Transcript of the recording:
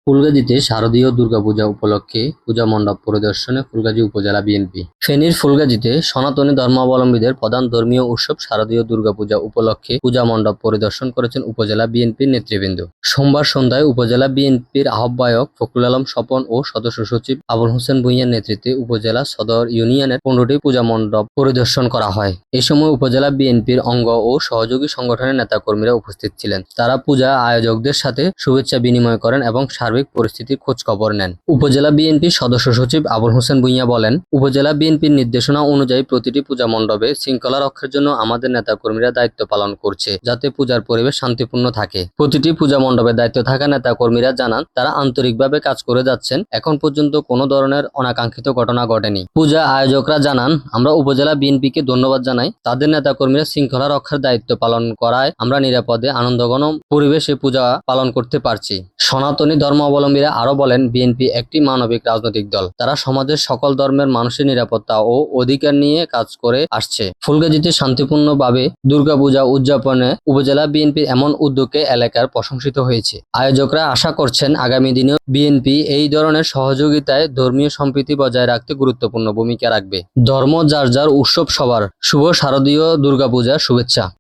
ফুলগাজীতে শারদীয় দুর্গাপূজা উপলক্ষে পূজা মণ্ডপ পরিদর্শনে ফুলগাজী উপজেলা বিএনপি। ফেনীর ফুলগাজীতে সনাতনী ধর্মাবলম্বীদের প্রধান ধর্মীয় উৎসব শারদীয় দুর্গাপূজা উপলক্ষে পূজা মণ্ডপ পরিদর্শন করেছেন উপজেলা বিএনপির নেতৃবৃন্দ। সোমবার সন্ধ্যায় উপজেলা বিএনপির আহ্বায়ক ফখরুল আলম স্বপন ও সদস্য সচিব আবুল হোসেন ভূঁইয়ার নেতৃত্বে উপজেলা সদর ইউনিয়নের 15টি পূজা মণ্ডপ পরিদর্শন করা হয়। এ সময় উপজেলা বিএনপির অঙ্গ ও সহযোগী সংগঠনের নেতাকর্মীরা উপস্থিত ছিলেন। তারা পূজা আয়োজকদের সাথে শুভেচ্ছা বিনিময় করেন এবং সার্বিক পরিস্থিতির খোঁজ খবর নেন। উপজেলা বিএনপির সদস্য সচিব আবুল হোসেন ভূঁইয়া বলেন, উপজেলা বিএনপির নির্দেশনা অনুযায়ী প্রতিটি পূজা মণ্ডপে শৃঙ্খলা রক্ষার জন্য আমাদের নেতাকর্মীরা দায়িত্ব পালন করছে, যাতে পূজার পরিবেশ শান্তিপূর্ণ থাকে। প্রতিটি পূজা মণ্ডপে দায়িত্ব থাকা নেতাকর্মীরা জানান, তারা আন্তরিকভাবে কাজ করে যাচ্ছেন। এখন পর্যন্ত কোনো ধরনের অনাকাঙ্ক্ষিত ঘটনা ঘটেনি। পূজা আয়োজকরা জানান, আমরা উপজেলা বিএনপিকে ধন্যবাদ জানাই। তাদের নেতাকর্মীরা শৃঙ্খলা রক্ষার দায়িত্ব পালন করায় আমরা নিরাপদে আনন্দঘন পরিবেশে পূজা পালন করতে পারছি। সনাতনী ধর্মাবলম্বীরা আরো বলেন, বিএনপি একটি মানবিক রাজনৈতিক দল। তারা সমাজের সকল ধর্মের মানুষের নিরাপত্তা ও অধিকার নিয়ে কাজ করে আসছে। ফুলগাজীতে শান্তিপূর্ণভাবে দুর্গাপূজা উদযাপনে উপজেলা বিএনপির এমন উদ্যোগে এলাকার প্রশংসিত হয়েছে। আয়োজকরা আশা করছেন, আগামী দিনেও বিএনপি এই ধরনের সহযোগিতায় ধর্মীয় সম্প্রীতি বজায় রাখতে গুরুত্বপূর্ণ ভূমিকা রাখবে। ধর্ম যার যার, উৎসব সবার। শুভ শারদীয় দুর্গাপূজার শুভেচ্ছা।